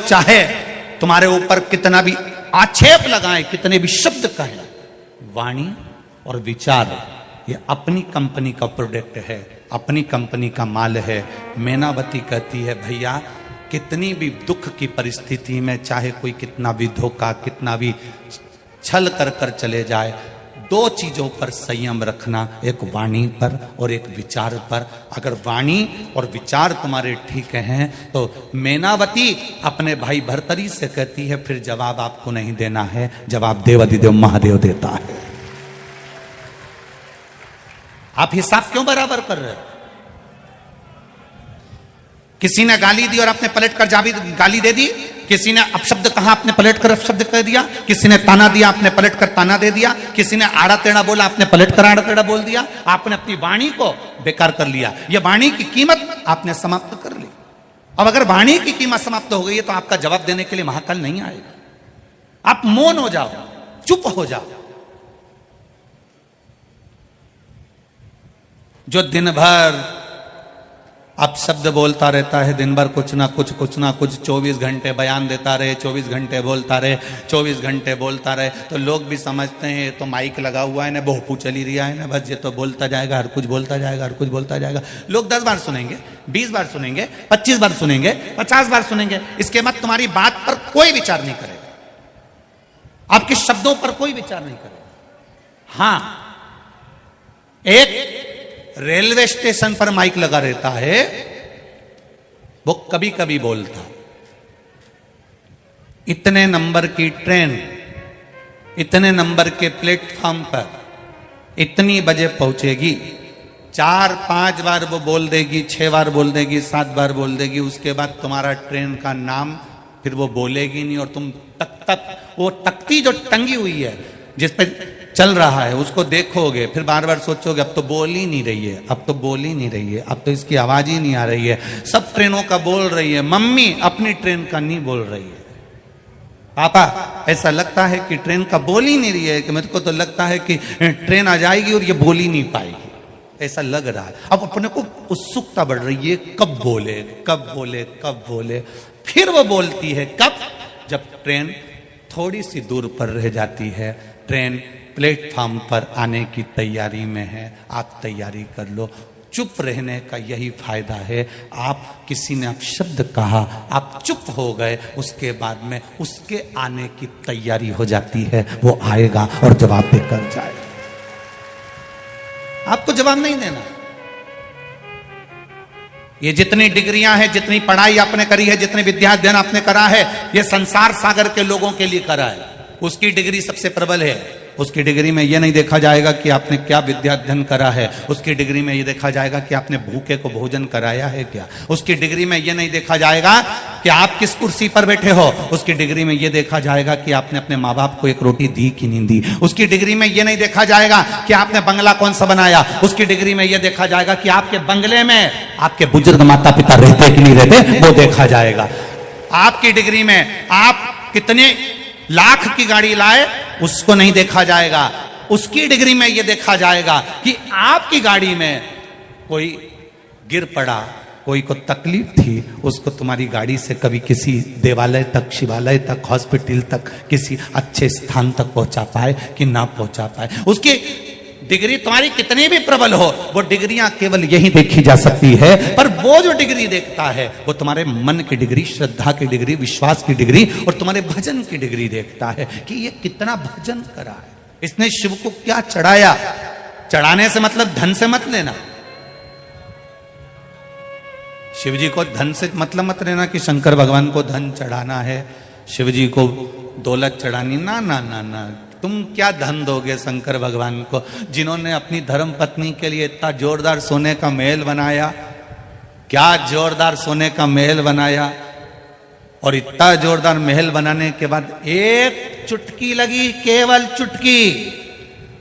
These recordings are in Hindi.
लोग चाहे तुम्हारे ऊपर कितना भी आक्षेप लगाएं, कितने भी शब्द कहें, वाणी और विचार ये अपनी कंपनी का प्रोडक्ट है, अपनी कंपनी का माल है। मैनावती कहती है भैया कितनी भी दुख की परिस्थिति में चाहे कोई कितना भी धोखा, कितना भी छल कर कर चले जाए, दो चीजों पर संयम रखना, एक वाणी पर और एक विचार पर। अगर वाणी और विचार तुम्हारे ठीक हैं तो मैनावती अपने भाई भर्तरी से कहती है फिर जवाब आपको नहीं देना है, जवाब देवाधिदेव महादेव देता है। आप हिसाब क्यों बराबर कर रहे हो? किसी ने गाली दी और आपने पलट कर गाली दे दी, किसी ने अपशब्द कहा आपने पलट कर अपशब्द कह दिया, किसी ने ताना दिया आपने पलट कर ताना दे दिया, किसी ने आड़ा टेढ़ा बोला आपने पलट कर आड़ा टेढ़ा बोल दिया। आपने अपनी वाणी को बेकार कर लिया, यह वाणी की कीमत आपने समाप्त कर ली। अब अगर वाणी की कीमत समाप्त हो गई है तो आपका जवाब देने के लिए महाकाल नहीं आएगा। आप मौन हो जाओ, चुप हो जाओ। जो दिन भर अब शब्द बोलता रहता है, दिन भर कुछ ना कुछ 24 घंटे बयान देता रहे, 24 घंटे बोलता रहे, 24 घंटे बोलता रहे, तो लोग भी समझते हैं तो माइक लगा हुआ है ना, बहुपू चली रहा है ना, बस ये तो बोलता जाएगा, हर कुछ बोलता जाएगा, हर कुछ बोलता जाएगा। लोग 10 बार सुनेंगे, 20 बार सुनेंगे, 25 बार सुनेंगे, 50 बार सुनेंगे, इसके बाद तुम्हारी बात पर कोई विचार नहीं करेगा, आपके शब्दों पर कोई विचार नहीं करेगा। हां, एक रेलवे स्टेशन पर माइक लगा रहता है, वो कभी कभी बोलता इतने नंबर की ट्रेन इतने नंबर के प्लेटफॉर्म पर इतनी बजे पहुंचेगी, 4-5 बार वो बोल देगी, 6 बार बोल देगी, 7 बार बोल देगी। उसके बाद तुम्हारा ट्रेन का नाम फिर वो बोलेगी नहीं, और तुम वो तख्ती जो टंगी हुई है जिस पे चल रहा है उसको देखोगे, फिर बार बार सोचोगे अब तो बोल ही नहीं रही है, अब तो बोल ही नहीं रही है, अब तो इसकी आवाज ही नहीं आ रही है। सब ट्रेनों का बोल रही है, मम्मी अपनी ट्रेन का नहीं बोल रही है। पापा ऐसा लगता है कि ट्रेन का बोल ही नहीं रही है, कि मेरे को तो लगता है कि ट्रेन आ जाएगी और ये बोल ही नहीं पाएगी, ऐसा लग रहा है। अब अपने को उत्सुकता बढ़ रही है, कब बोले कब बोले कब बोले। फिर वो बोलती है कब, जब ट्रेन थोड़ी सी दूर पर रह जाती है, ट्रेन प्लेटफॉर्म पर आने की तैयारी में है, आप तैयारी कर लो। चुप रहने का यही फायदा है। आप किसी ने अपशब्द कहा, आप चुप हो गए, उसके बाद में उसके आने की तैयारी हो जाती है, वो आएगा और जवाब देकर जाएगा। आपको जवाब नहीं देना। ये जितनी डिग्रियां हैं, जितनी पढ़ाई आपने करी है, जितने विद्या अध्ययन आपने करा है, ये संसार सागर के लोगों के लिए करा है। उसकी डिग्री सबसे प्रबल है। उसकी डिग्री में यह नहीं देखा जाएगा कि आपने क्या विद्या अध्ययन करा है, उसकी डिग्री में यह देखा जाएगा कि आपने भूखे को भोजन कराया है क्या। उसकी डिग्री में यह नहीं देखा जाएगा कि आप किस कुर्सी पर बैठे हो, उसकी डिग्री में यह देखा जाएगा कि आपने अपने माँ बाप को एक रोटी दी कि नहीं दी। उसकी डिग्री में यह नहीं देखा जाएगा कि आपने बंगला कौन सा बनाया, उसकी डिग्री में यह देखा जाएगा कि आपके बंगले में आपके बुजुर्ग माता पिता रहते कि नहीं रहते, वो देखा जाएगा। आपकी डिग्री में आप कितने लाख की गाड़ी लाए, उसको नहीं देखा जाएगा। उसकी डिग्री में यह देखा जाएगा कि आपकी गाड़ी में कोई गिर पड़ा, कोई को तकलीफ थी, उसको तुम्हारी गाड़ी से कभी किसी देवालय तक, शिवालय तक, हॉस्पिटल तक, किसी अच्छे स्थान तक पहुंचा पाए कि ना पहुंचा पाए। उसकी डिग्री तुम्हारी कितनी भी प्रबल हो, वो डिग्रियां केवल यही देखी जा सकती है। पर वो जो डिग्री देखता है वो तुम्हारे मन की डिग्री, श्रद्धा की डिग्री, विश्वास की डिग्री और तुम्हारे भजन की डिग्री देखता है कि ये कितना भजन करा है, इसने शिव को क्या चढ़ाया। चढ़ाने से मतलब धन से मत लेना, शिव जी को धन से मतलब मत लेना कि शंकर भगवान को धन चढ़ाना है, शिव जी को दौलत चढ़ानी, ना ना ना ना। तुम क्या धन दोगे शंकर भगवान को, जिन्होंने अपनी धर्म पत्नी के लिए इतना जोरदार सोने का महल बनाया। क्या जोरदार सोने का महल बनाया, और इतना जोरदार महल बनाने के बाद एक चुटकी लगी, केवल चुटकी,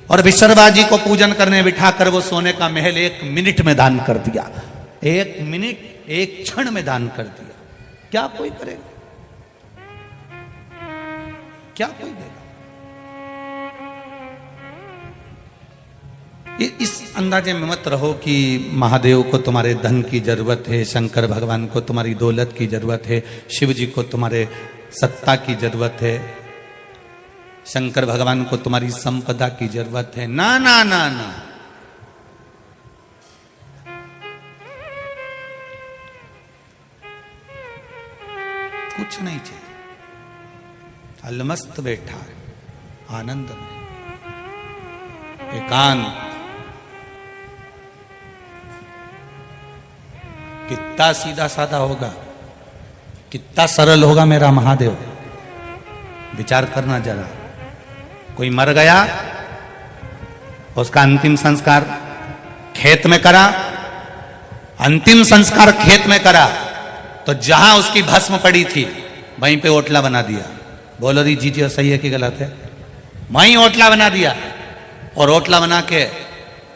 और विश्वकर्मा जी को पूजन करने बिठाकर वो सोने का महल 1 मिनट में दान कर दिया। 1 मिनट, 1 क्षण में दान कर दिया। क्या कोई करेगा, क्या कोई देगा। इस अंदाजे में मत रहो कि महादेव को तुम्हारे धन की जरूरत है, शंकर भगवान को तुम्हारी दौलत की जरूरत है, शिव जी को तुम्हारे सत्ता की जरूरत है, शंकर भगवान को तुम्हारी संपदा की जरूरत है। ना ना ना ना, कुछ नहीं चाहिए। अलमस्त बैठा है आनंद में, एकांत। कितना सीधा साधा होगा, कितना सरल होगा मेरा महादेव, विचार करना जरा। कोई मर गया, उसका अंतिम संस्कार खेत में करा, अंतिम संस्कार खेत में करा, तो जहां उसकी भस्म पड़ी थी वहीं पे ओटला बना दिया। बोलो री जी जी सही है कि गलत है? वहीं ओटला बना दिया। और ओटला बना के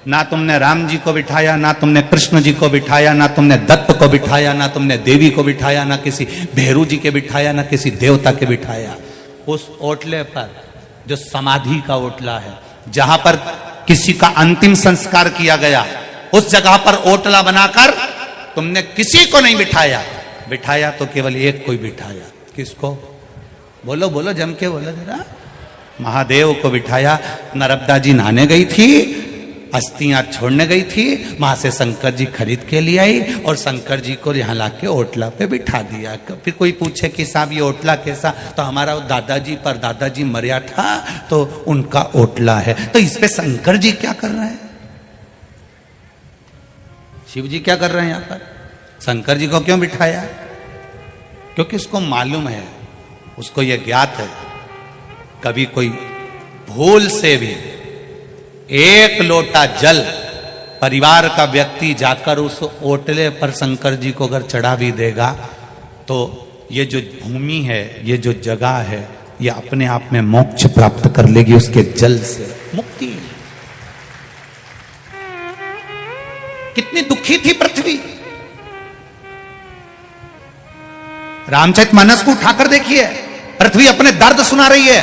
ना तुमने राम जी को बिठाया, ना तुमने कृष्ण जी को बिठाया, ना तुमने दत्त को बिठाया, ना तुमने देवी को बिठाया, ना किसी भैरू जी के बिठाया, ना किसी देवता के बिठाया। उस ओटले पर जो समाधि का ओटला है, जहां पर किसी का अंतिम संस्कार किया गया, उस जगह पर ओटला बनाकर तुमने किसी को नहीं बिठाया। बिठाया तो केवल एक कोई बिठाया। किसको? बोलो बोलो, जम के बोलो जरा। महादेव को बिठाया। नर्मदा जी नहाने गई थी, अस्थियां छोड़ने गई थी, वहां से शंकर जी खरीद के लिए आई और शंकर जी को यहाँ लाके ओटला पे बिठा दिया। फिर कोई पूछे कि साहब ये ओटला कैसा, तो हमारा दादाजी पर दादाजी मरिया था तो उनका ओटला है। तो इस पे शंकर जी क्या कर रहे हैं, शिव जी क्या कर रहे हैं यहाँ पर? शंकर जी को क्यों बिठाया? क्योंकि उसको मालूम है, उसको यह ज्ञात है, कभी कोई भूल से भी एक लोटा जल परिवार का व्यक्ति जाकर उस ओटले पर शंकर जी को अगर चढ़ा भी देगा तो ये जो भूमि है, ये जो जगह है, ये अपने आप में मोक्ष प्राप्त कर लेगी उसके जल से, मुक्ति। कितनी दुखी थी पृथ्वी। रामचरितमानस को उठाकर देखिए, पृथ्वी अपने दर्द सुना रही है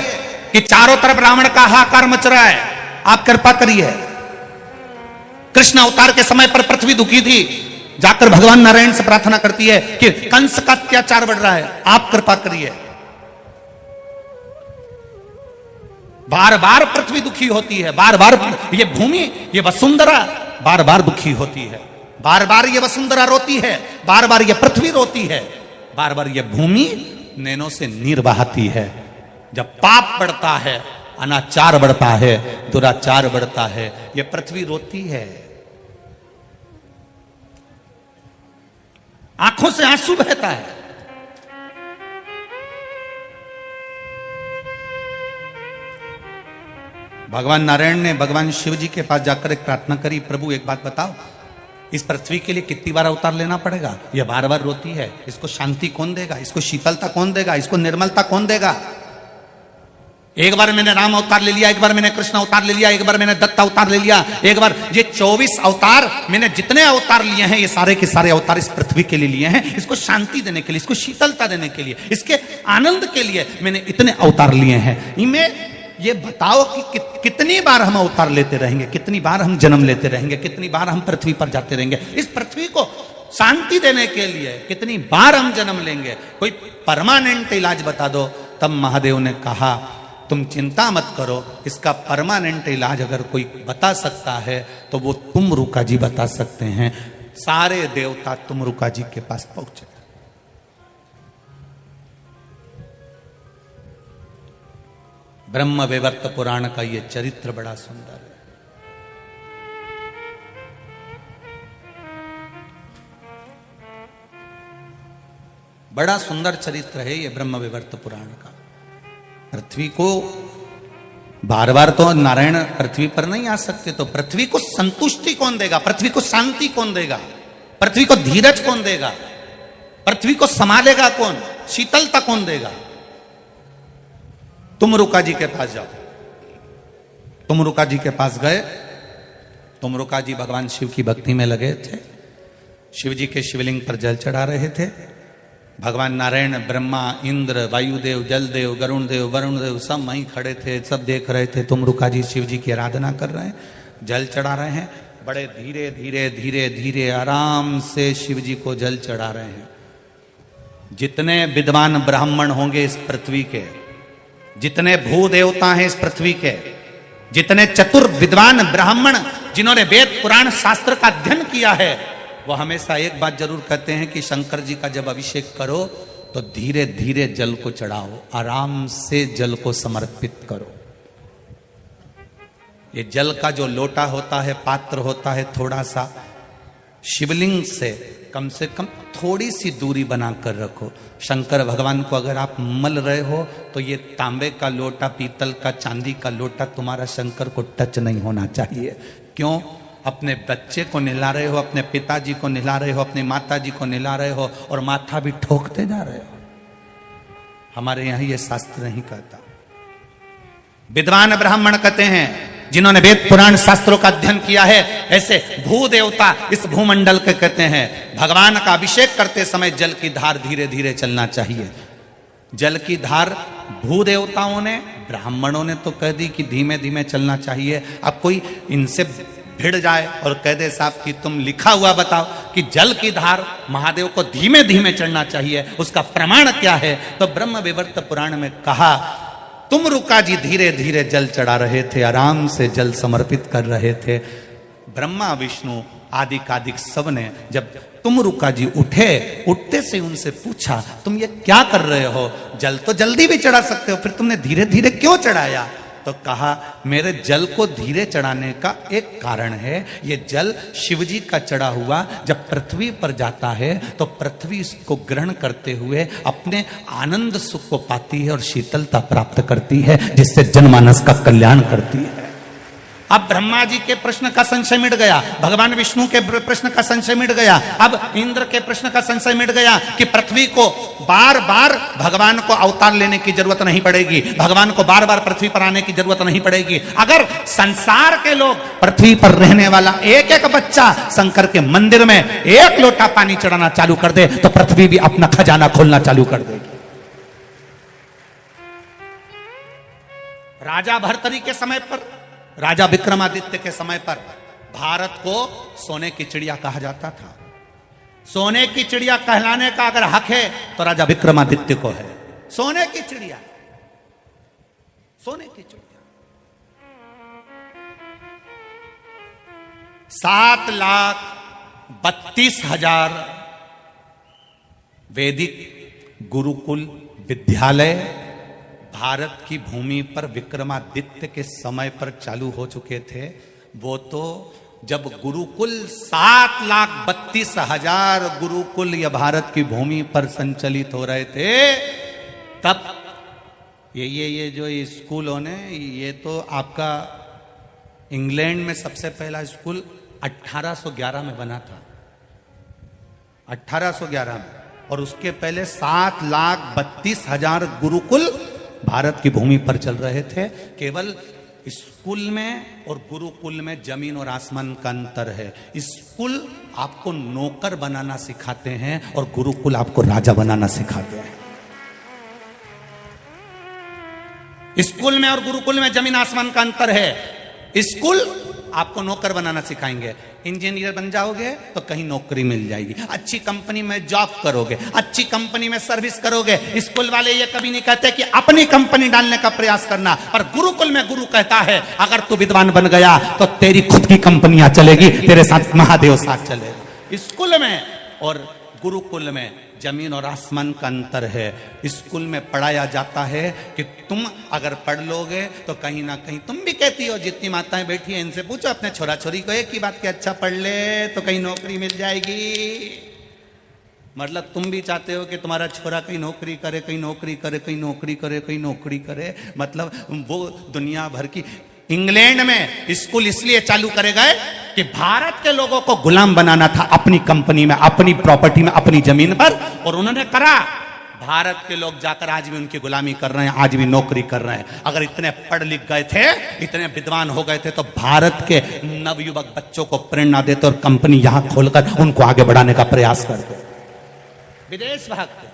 कि चारों तरफ रावण का हाहाकार मच रहा है, आप कृपा करिए। कृष्ण अवतार के समय पर पृथ्वी दुखी थी, जाकर भगवान नारायण से प्रार्थना करती है कि कंस का अत्याचार बढ़ रहा है, आप कृपा करिए। बार बार पृथ्वी दुखी होती है, बार बार ये भूमि, ये वसुंधरा बार बार दुखी होती है, बार बार ये वसुंधरा रोती है, बार बार ये पृथ्वी रोती है, बार बार ये भूमि नैनों से नीर बहाती है। जब पाप बढ़ता है, अनाचार बढ़ता है, दुराचार बढ़ता है, ये पृथ्वी रोती है, आंखों से आंसू बहता है। भगवान नारायण ने भगवान शिव जी के पास जाकर एक प्रार्थना करी, प्रभु एक बात बताओ, इस पृथ्वी के लिए कितनी बार अवतार लेना पड़ेगा? यह बार बार रोती है, इसको शांति कौन देगा, इसको शीतलता कौन देगा, इसको निर्मलता कौन देगा? एक बार मैंने राम अवतार ले लिया, एक बार मैंने कृष्ण अवतार ले लिया, एक बार मैंने दत्त अवतार ले लिया, एक बार ये 24 अवतार मैंने जितने अवतार लिए हैं, ये सारे के सारे अवतार इस पृथ्वी के लिए लिए हैं, इसको शांति देने के लिए, इसको शीतलता देने के लिए, इसके आनंद के लिए मैंने इतने अवतार लिए हैं। इनमें ये बताओ कि कितनी बार हम अवतार लेते रहेंगे, कितनी बार हम जन्म लेते रहेंगे, कितनी बार हम पृथ्वी पर जाते रहेंगे, इस पृथ्वी को शांति देने के लिए कितनी बार हम जन्म लेंगे? कोई परमानेंट इलाज बता दो। तब महादेव ने कहा तुम चिंता मत करो, इसका परमानेंट इलाज अगर कोई बता सकता है तो वो तुमरुका जी बता सकते हैं। सारे देवता तुमरुका जी के पास पहुंचे। ब्रह्म वैवर्त पुराण का ये चरित्र बड़ा सुंदर है। बड़ा सुंदर चरित्र है ये ब्रह्म वैवर्त पुराण का। पृथ्वी को बार बार तो नारायण पृथ्वी पर नहीं आ सकते, तो पृथ्वी को संतुष्टि कौन देगा, पृथ्वी को शांति कौन देगा, पृथ्वी को धीरज कौन देगा, पृथ्वी को संभालेगा कौन, शीतलता कौन देगा? तुमरुका जी के पास जाओ। तुमरुका जी के पास गए। तुमरुका जी भगवान शिव की भक्ति में लगे थे, शिव जी के शिवलिंग पर जल चढ़ा रहे थे। भगवान नारायण, ब्रह्मा, इंद्र, वायुदेव, जलदेव, गरुण देव, वरुण देव सब वहीं खड़े थे, सब देख रहे थे। तुमरुका जी शिव जी की आराधना कर रहे हैं। जल चढ़ा रहे हैं, बड़े धीरे धीरे धीरे धीरे आराम से शिव जी को जल चढ़ा रहे हैं। जितने विद्वान ब्राह्मण होंगे इस पृथ्वी के, जितने भू देवता हैं इस पृथ्वी के, जितने चतुर विद्वान ब्राह्मण जिन्होंने वेद पुराण शास्त्र का अध्ययन किया है, वो हमेशा एक बात जरूर कहते हैं कि शंकर जी का जब अभिषेक करो तो धीरे धीरे जल को चढ़ाओ, आराम से जल को समर्पित करो। ये जल का जो लोटा होता है, पात्र होता है, थोड़ा सा शिवलिंग से कम थोड़ी सी दूरी बनाकर रखो। शंकर भगवान को अगर आप मल रहे हो तो ये तांबे का लोटा, पीतल का, चांदी का लोटा तुम्हारा शंकर को टच नहीं होना चाहिए। क्यों? अपने बच्चे को नहला रहे हो, अपने पिताजी को नहला रहे हो, अपनी माताजी को नहला रहे हो और माथा भी ठोकते जा रहे हो। हमारे यहां ये शास्त्र नहीं कहता। विद्वान ब्राह्मण कहते हैं जिन्होंने वेद पुराण शास्त्रों का अध्ययन किया है, ऐसे भू देवता इस भूमंडल के कहते हैं भगवान का अभिषेक करते समय जल की धार धीरे धीरे चलना चाहिए। जल की धार भू देवताओं ने, ब्राह्मणों ने तो कह दी कि धीमे धीमे चलना चाहिए। अब कोई इनसे भिड़ जाए और कह दे साहब कि तुम लिखा हुआ बताओ कि जल की धार महादेव को धीमे धीमे चढ़ना चाहिए, उसका प्रमाण क्या है? तो ब्रह्म विवर्त पुराण में कहा तुम रुका जी धीरे धीरे जल चढ़ा रहे थे, आराम से जल समर्पित कर रहे थे। ब्रह्मा विष्णु आदि कादिक सब ने जब तुम रुका जी उठे, उठते से उनसे पूछा तुम ये क्या कर रहे हो? जल तो जल्दी भी चढ़ा सकते हो, फिर तुमने धीरे धीरे क्यों चढ़ाया? तो कहा मेरे जल को धीरे चढ़ाने का एक कारण है, ये जल शिवजी का चढ़ा हुआ जब पृथ्वी पर जाता है तो पृथ्वी इसको ग्रहण करते हुए अपने आनंद सुख को पाती है और शीतलता प्राप्त करती है, जिससे जनमानस का कल्याण करती है। अब ब्रह्मा जी के प्रश्न का संशय मिट गया, भगवान विष्णु के प्रश्न का संशय मिट गया, अब इंद्र के प्रश्न का संशय मिट गया कि पृथ्वी को बार बार भगवान को अवतार लेने की जरूरत नहीं पड़ेगी, भगवान को बार बार पृथ्वी पर आने की जरूरत नहीं पड़ेगी। अगर संसार के लोग, पृथ्वी पर रहने वाला एक एक बच्चा शंकर के मंदिर में एक लोटा पानी चढ़ाना चालू कर दे तो पृथ्वी भी अपना खजाना खोलना चालू कर देगी। राजा भर्तरी के समय पर, राजा विक्रमादित्य के समय पर भारत को सोने की चिड़िया कहा जाता था। सोने की चिड़िया कहलाने का अगर हक है तो राजा विक्रमादित्य को है। सोने की चिड़िया, सोने की चिड़िया। 7,32,000 वैदिक गुरुकुल विद्यालय भारत की भूमि पर विक्रमादित्य के समय पर चालू हो चुके थे। वो तो जब गुरुकुल 7,32,000 गुरुकुल या भारत की भूमि पर संचालित हो रहे थे, तब ये जो स्कूलों ने, ये तो आपका इंग्लैंड में सबसे पहला स्कूल 1811 में बना था, 1811 में, और उसके पहले 7,32,000 गुरुकुल भारत की भूमि पर चल रहे थे। केवल स्कूल में और गुरुकुल में जमीन और आसमान का अंतर है। स्कूल आपको नौकर बनाना सिखाते हैं और गुरुकुल आपको राजा बनाना सिखाते हैं। स्कूल में और गुरुकुल में जमीन आसमान का अंतर है। स्कूल आपको नौकर बनाना सिखाएंगे, इंजीनियर बन जाओगे तो कहीं नौकरी मिल जाएगी, अच्छी कंपनी में जॉब करोगे, अच्छी कंपनी में सर्विस करोगे। स्कूल वाले ये कभी नहीं कहते कि अपनी कंपनी डालने का प्रयास करना, पर गुरुकुल में गुरु कहता है अगर तू विद्वान बन गया तो तेरी खुद की कंपनियां चलेगी, तेरे साथ महादेव साथ चलेगा। स्कूल में और गुरुकुल में जमीन और आसमान का अंतर है। स्कूल में पढ़ाया जाता है कि तुम अगर पढ़ लोगे तो कहीं ना कहीं, तुम भी कहती हो, जितनी माताएं बैठी हैं इनसे पूछो अपने छोरा छोरी को एक ही बात कि अच्छा पढ़ ले तो कहीं नौकरी मिल जाएगी। मतलब तुम भी चाहते हो कि तुम्हारा छोरा कहीं नौकरी करे, कहीं नौकरी करे, कहीं नौकरी करे, कहीं नौकरी करे। मतलब वो दुनिया भर की, इंग्लैंड में स्कूल इसलिए चालू करे गए कि भारत के लोगों को गुलाम बनाना था अपनी कंपनी में, अपनी प्रॉपर्टी में, अपनी जमीन पर, और उन्होंने करा। भारत के लोग जाकर आज भी उनकी गुलामी कर रहे हैं, आज भी नौकरी कर रहे हैं। अगर इतने पढ़ लिख गए थे, इतने विद्वान हो गए थे तो भारत के नवयुवक बच्चों को प्रेरणा देते और कंपनी यहां खोलकर उनको आगे बढ़ाने का प्रयास करते। विदेश भागते।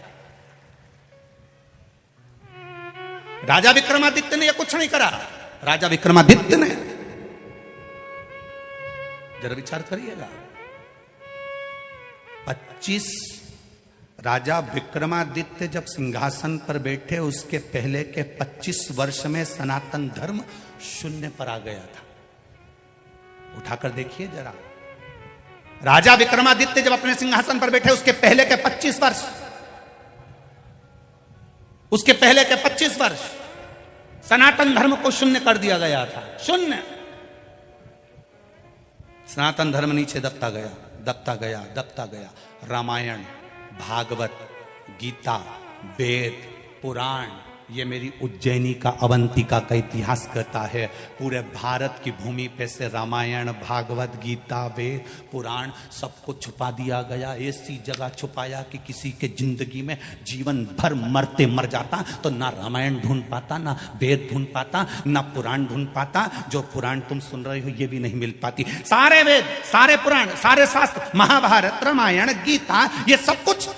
राजा विक्रमादित्य ने यह कुछ नहीं करा। राजा विक्रमादित्य ने जरा विचार करिएगा। 25 राजा विक्रमादित्य जब सिंहासन पर बैठे, उसके पहले के 25 वर्ष में सनातन धर्म शून्य पर आ गया था। उठाकर देखिए जरा, राजा विक्रमादित्य जब अपने सिंहासन पर बैठे, उसके पहले के 25 वर्ष, उसके पहले के 25 वर्ष सनातन धर्म को शून्य कर दिया गया था। शून्य। सनातन धर्म नीचे दबता गया, दबता गया, दबता गया। रामायण, भागवत, गीता, वेद, पुराण, ये मेरी उज्जैनी का, अवंतिका का इतिहास कहता है। पूरे भारत की भूमि पे से रामायण, भागवत, गीता, वेद, पुराण सबको छुपा दिया गया। ऐसी जगह छुपाया कि किसी के जिंदगी में जीवन भर मरते मर जाता तो ना रामायण ढूंढ पाता, ना वेद ढूंढ पाता, ना पुराण ढूंढ पाता। जो पुराण तुम सुन रहे हो ये भी नहीं मिल पाती। सारे वेद, सारे पुराण, सारे शास्त्र, महाभारत, रामायण, गीता, ये सब कुछ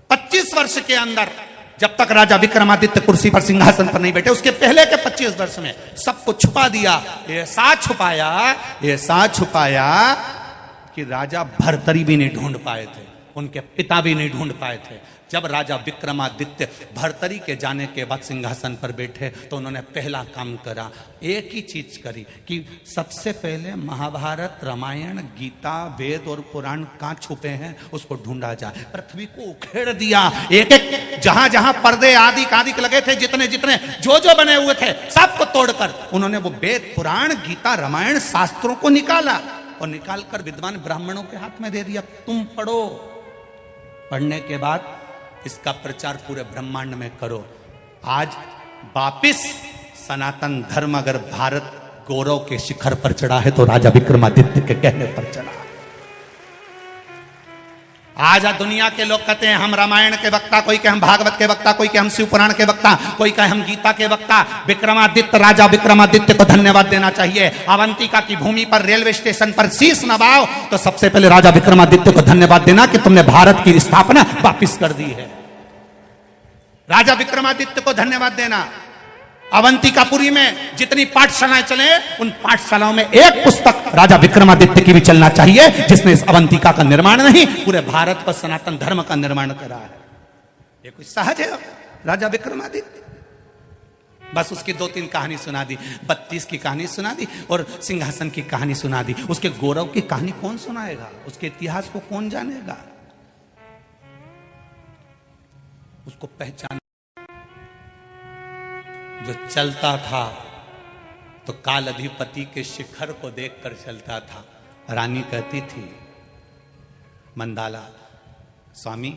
25 वर्ष के अंदर, जब तक राजा विक्रमादित्य कुर्सी पर, सिंहासन पर नहीं बैठे, उसके पहले के 25 वर्ष में सबको छुपा दिया। ऐसा छुपाया, ऐसा छुपाया कि राजा भर्तरी भी नहीं ढूंढ पाए थे, उनके पिता भी नहीं ढूंढ पाए थे। जब राजा विक्रमादित्य भर्तरी के जाने के बाद सिंहासन पर बैठे तो उन्होंने पहला काम करा, एक ही चीज करी कि सबसे पहले महाभारत, रामायण, गीता, वेद और पुराण कहां छुपे हैं उसको ढूंढा जाए। पृथ्वी को उखेड़ दिया, एक एक जहां जहां पर्दे आदि कादिक लगे थे, जितने जितने जो जो बने हुए थे, सबको तोड़कर उन्होंने वो वेद, पुराण, गीता, रामायण, शास्त्रों को निकाला और निकालकर विद्वान ब्राह्मणों के हाथ में दे दिया, तुम पढ़ो। पढ़ने के बाद इसका प्रचार पूरे ब्रह्मांड में करो। आज वापिस सनातन धर्म अगर भारत गौरव के शिखर पर चढ़ा है तो राजा विक्रमादित्य के कहने पर चढ़ा। आज दुनिया के लोग कहते हैं हम रामायण के वक्ता, कोई कहे हम भागवत के वक्ता, कोई कहे हम शिव पुराण के वक्ता, कोई कहे हम गीता के वक्ता। विक्रमादित्य, राजा विक्रमादित्य को धन्यवाद देना चाहिए। अवंतिका की भूमि पर रेलवे स्टेशन पर शीश नवाओ तो सबसे पहले राजा विक्रमादित्य को धन्यवाद देना कि तुमने भारत की स्थापना वापिस कर दी है। राजा विक्रमादित्य को धन्यवाद देना। अवंतिकापुरी में जितनी पाठशालाएं चले, उन पाठशालाओं में एक पुस्तक राजा विक्रमादित्य की भी चलना चाहिए, जिसने इस अवंतिका का निर्माण नहीं, पूरे भारत पर सनातन धर्म का निर्माण करा है। ये कुछ सहज है राजा विक्रमादित्य? बस उसकी 2-3 कहानी सुना दी, 32 की कहानी सुना दी और सिंहासन की कहानी सुना दी। उसके गौरव की कहानी कौन सुनाएगा? उसके इतिहास को कौन जानेगा? उसको पहचान। जो चलता था तो काल अधिपति के शिखर को देखकर चलता था। रानी कहती थी मंदाला, स्वामी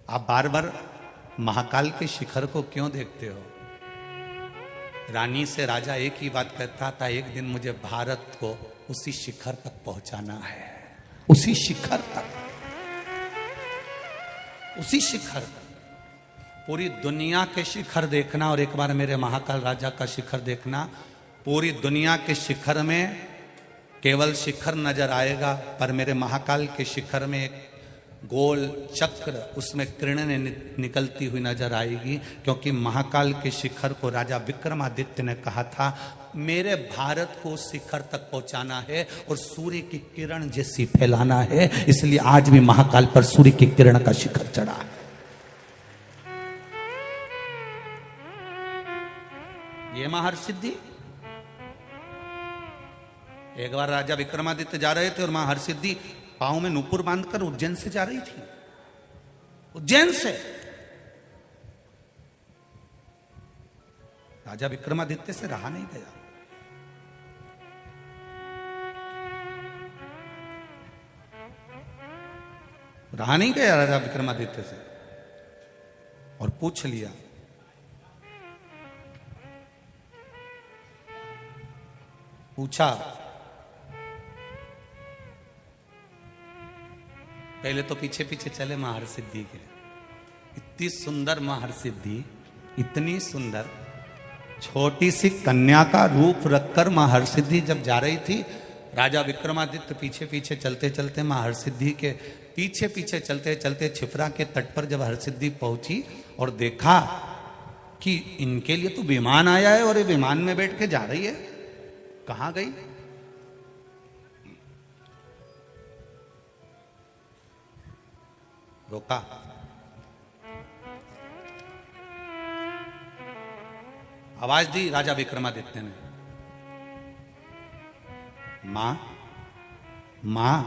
आप बार बार महाकाल के शिखर को क्यों देखते हो? रानी से राजा एक ही बात कहता था, एक दिन मुझे भारत को उसी शिखर तक पहुंचाना है, उसी शिखर तक, उसी शिखर तक। पूरी दुनिया के शिखर देखना और एक बार मेरे महाकाल राजा का शिखर देखना। पूरी दुनिया के शिखर में केवल शिखर नजर आएगा, पर मेरे महाकाल के शिखर में एक गोल चक्र, उसमें किरणें निकलती हुई नजर आएगी, क्योंकि महाकाल के शिखर को राजा विक्रमादित्य ने कहा था मेरे भारत को शिखर तक पहुंचाना है और सूर्य की किरण जैसी फैलाना है। इसलिए आज भी महाकाल पर सूर्य की किरण का शिखर चढ़ा है। ये महर्षिद्धि। एक बार राजा विक्रमादित्य जा रहे थे और मां हरसिद्धि पांव में नूपुर बांधकर उज्जैन से जा रही थी। उज्जैन से राजा विक्रमादित्य से रहा नहीं गया। रहा नहीं गया राजा विक्रमादित्य से और पूछ लिया, पूछा। पहले तो पीछे पीछे चले मां हरसिद्धि के। इतनी सुंदर मां हरसिद्धि, इतनी सुंदर छोटी सी कन्या का रूप रखकर मां हरसिद्धि जब जा रही थी, राजा विक्रमादित्य पीछे पीछे चलते चलते मां हरसिद्धि के पीछे पीछे चलते चलते छिपरा के तट पर जब हरसिद्धि पहुंची और देखा कि इनके लिए तो विमान आया है और ये विमान में बैठ के जा रही है। कहां गई? रोका। आवाज दी राजा विक्रमादित्य ने, मां मां